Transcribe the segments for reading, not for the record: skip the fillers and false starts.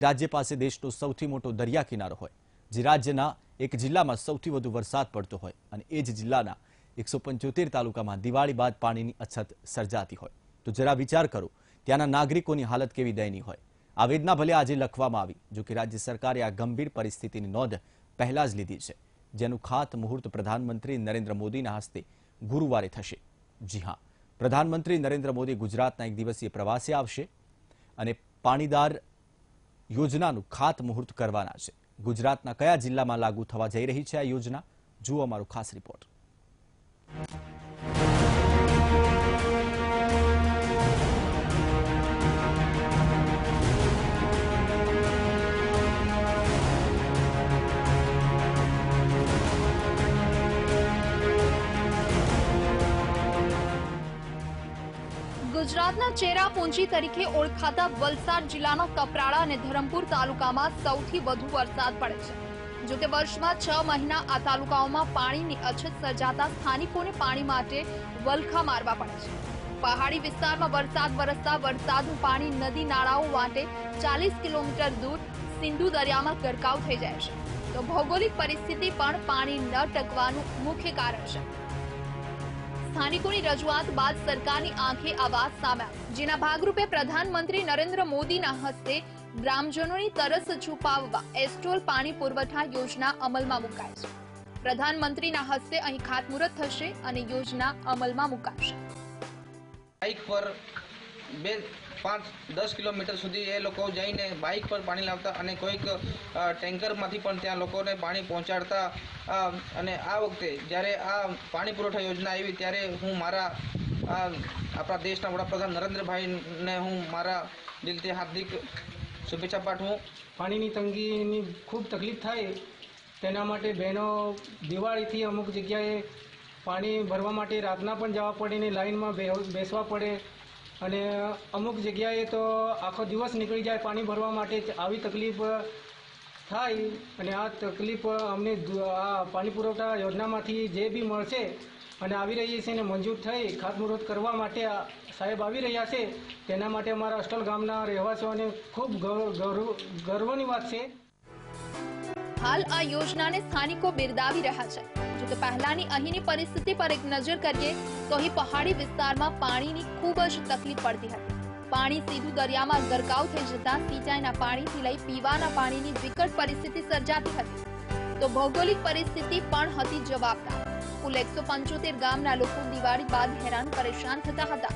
राज्य पास देशनो सौथी मोटो दरिया किनारो होय, जे राज्यना एक जिल्लामां सौथी वधु वरसाद पड़तो होय अने ए ज जिल्लाना 175 तालुकामां दिवाળી बाद पाणीनी अछत सर्जाती होय तो जरा विचार करो ત્યાંના નાગરિકોની હાલત કેવી દયનીય હોય। આ વેદના ભલે આજે લખવામાં આવી, જો કે રાજ્ય સરકારે આ ગંભીર પરિસ્થિતિની નોંધ પહેલા જ લીધી છે, જેનું ખાતમુહૂર્ત પ્રધાનમંત્રી નરેન્દ્ર મોદીના હસ્તે ગુરુવારે થશે। જી હા, પ્રધાનમંત્રી નરેન્દ્ર મોદી ગુજરાતના એક દિવસીય પ્રવાસે આવશે અને પાણીદાર યોજનાનું ખાતમુહૂર્ત કરવાના છે। ગુજરાતના કયા જિલ્લામાં લાગુ થવા જઈ રહી છે આ યોજના, જુઓ અમારો ખાસ રિપોર્ટ। ગુજરાતના ચેરાપુંજી તરીકે ઓળખાતા વલસાડ જિલ્લાના કપરાડા અને ધરમપુર તાલુકામાં સૌથી વધુ વરસાદ પડે છે। જો કે વર્ષમાં 6 મહિના આ તાલુકાઓમાં પાણીની અછત સર્જાતા સ્થાનિકોને પાણી માટે વલખા મારવા પડે છે। પહાડી વિસ્તારમાં વરસાદ વરસતા વરસાદનું પાણી નદી નાળાઓ માટે 40 કિલોમીટર દૂર સિંધુ દરિયામાં ગરકાવ થઈ જાય છે, તો ભૌગોલિક પરિસ્થિતિ પણ પાણી ન ટકવાનું મુખ્ય કારણ છે। સ્થાનિકોની રજૂઆત બાદ સરકારની આંખે આ વાત સામે આવી, જેના ભાગરૂપે પ્રધાનમંત્રી નરેન્દ્ર મોદીના હસ્તે ગ્રામજનોની તરસ છુપાવવા એસ્ટ્રોલ પાણી પુરવઠા યોજના અમલમાં મુકાય છે। પ્રધાનમંત્રીના હસ્તે અહીં ખાતમુહૂર્ત થશે અને યોજના અમલમાં મુકાશે। બાઇક પર 5-10 કિલોમીટર સુધી એ લોકો જઈને બાઇક પર પાણી લાવતા અને કોઈક ટેન્કરમાંથી પણ ત્યાં લોકોને પાણી પહોંચાડતા। અને આ વખતે જ્યારે આ પાણી પુરવઠા યોજના આવી ત્યારે હું મારા આપણા દેશના વડાપ્રધાન નરેન્દ્રભાઈને હું મારા દિલથી હાર્દિક શુભેચ્છા પાઠવું। પાણીની તંગીની ખૂબ તકલીફ થાય તેના માટે બહેનો દિવાળીથી અમુક જગ્યાએ પાણી ભરવા માટે રાતના પણ જવા પડે ને લાઈનમાં બેસવા પડે અને અમુક જગ્યાએ તો આખો દિવસ નીકળી જાય પાણી ભરવા માટે। આવી તકલીફ થાય અને આ તકલીફ અમને આ પાણી પુરવઠા યોજનામાંથી જે બી મળશે અને આવી રહી છે ને મંજૂર થઈ ખાતમુહૂર્ત કરવા માટે સાહેબ આવી રહ્યા છે, તેના માટે અમારા અસ્ટલ ગામના રહેવાસીઓને ખૂબ ગર્વની વાત છે। હાલ આ યોજનાને સ્થાનિકો બિરદાવી રહ્યા છે। જો કે પહેલાની અહીંની પરિસ્થિતિ પર એક નજર કરીએ તો અહીં પહાડી વિસ્તારમાં પાણીની ખૂબ જ તકલીફ પડતી હતી। પાણી સીધું દરિયામાં ગરકાવ થઈ જતા સિંચાઈના પાણીથી લઈ પીવાના પાણીની વિકટ પરિસ્થિતિ સર્જાતી હતી, તો ભૌગોલિક પરિસ્થિતિ પણ હતી જવાબદાર। કુલ 175 ગામના લોકો દિવાળી બાદ હેરાન પરેશાન થતા હતા।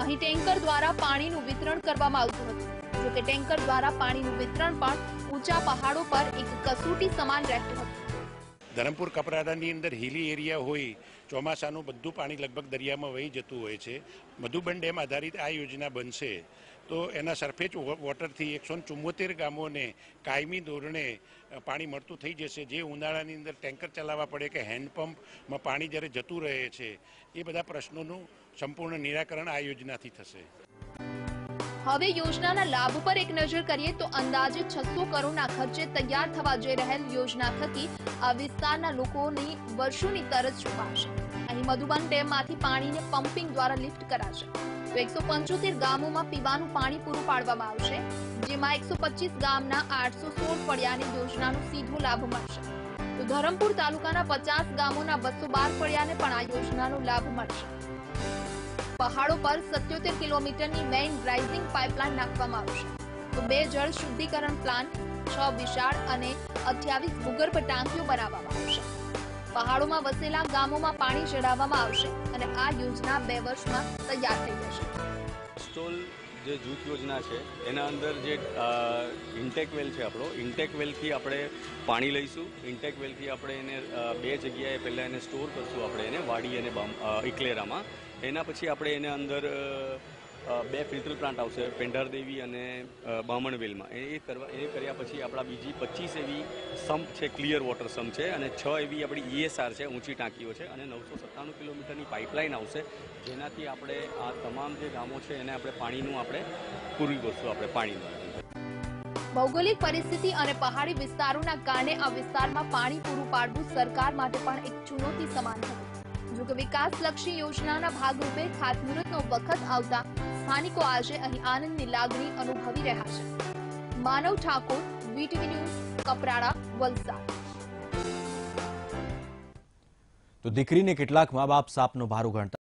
અહીં ટેન્કર દ્વારા પાણીનું વિતરણ કરવામાં આવતું હતું, જો કે ટેન્કર દ્વારા પાણીનું વિતરણ પણ ઊંચા પહાડો પર એક કસોટી સમાન રહેતું હતું। ધરમપુર કપરાડાની અંદર હિલી એરિયા હોય, ચોમાસાનું બધું પાણી લગભગ દરિયામાં વહી જતું હોય છે। મધુબન ડેમ આધારિત આ યોજના બનશે તો એના સરફેસ વોટરથી 174 ગામોને કાયમી ધોરણે પાણી મળતું થઈ જશે। જે ઉનાળાની અંદર ટેન્કર ચલાવવા પડે કે હેન્ડપંપમાં પાણી જ્યારે જતું રહે છે, એ બધા પ્રશ્નોનું સંપૂર્ણ નિરાકરણ આ યોજનાથી થશે। હવે યોજનાના લાભ પર એક નજર કરીએ તો અંદાજે 600 કરોડના ખર્ચે તૈયાર થવા જઈ રહેલ યોજના થકી આ વિસ્તારના લોકોની વર્ષોની તરસ છુપાશે। અહીં મધુબન ડેમમાંથી પાણીને પમ્પિંગ દ્વારા લિફ્ટ કરાશે તો 175 ગામોમાં પીવાનું પાણી પૂરું પાડવામાં આવશે, જેમાં 125 ગામના 816 ફળિયાને યોજનાનો સીધો લાભ મળશે, તો ધરમપુર તાલુકાના 50 ગામોના 212 ફળિયાને પણ આ યોજનાનો લાભ મળશે। પહાડો પર 77 કિલોમીટરની મેઇન રાઇઝિંગ પાઇપલાઇન નાખવામાં આવશે, તો 2 જળ શુદ્ધિકરણ પ્લાન્ટ, 6 વિશાળ અને 28 ભૂગર્ભ ટાંકીઓ બનાવવામાં આવશે। પહાડોમાં વસેલા ગામોમાં પાણી ચડાવવામાં આવશે અને આ યોજના 2 વર્ષમાં તૈયાર થઈ જશે। સ્ટોલ જે જૂથ યોજના છે એના અંદર જે ઇન્ટેક વેલ છે આપણો, ઇન્ટેક વેલથી આપણે પાણી લઈશું। ઇન્ટેક વેલથી આપણે એને 2 જગ્યાએ પહેલાં એને સ્ટોર કરશું, આપણે એને વાડી અને ઇકલેરામાં। એના પછી આપણે એને અંદર 2 ફિલ્ટર પ્લાન્ટ આવશે, પેંઢારદેવી અને બામણવેલમાં। એ કર્યા પછી આપણા બીજી 25 એવી સંપ છે, ક્લિયર વોટર સંપ છે, અને 6 એવી આપણી ESR છે, ઊંચી ટાંકીઓ છે, અને 997 કિલોમીટરની પાઇપલાઇન આવશે, જેનાથી આપણે આ તમામ જે ગામો છે એને આપણે પાણીનું આપણે પૂરી કરશું આપણે પાણી દ્વારા। ભૌગોલિક પરિસ્થિતિ અને પહાડી વિસ્તારોના કારણે આ વિસ્તારમાં પાણી પૂરું પાડવું સરકાર માટે પણ એક ચુનૌતી સમાન હતું। જો કે વિકાસલક્ષી યોજનાના ભાગરૂપે ખાતમુહૂર્તનો વખત આવતા સ્થાનિકો આજે અહીં આનંદની લાગણી અનુભવી રહ્યા છે। માનવ ઠાકોર, વીટીવી ન્યૂઝ, કપરાડા, વલસાડ। તો દીકરીને કેટલાક મા બાપ સાપનો ભારો ગણતા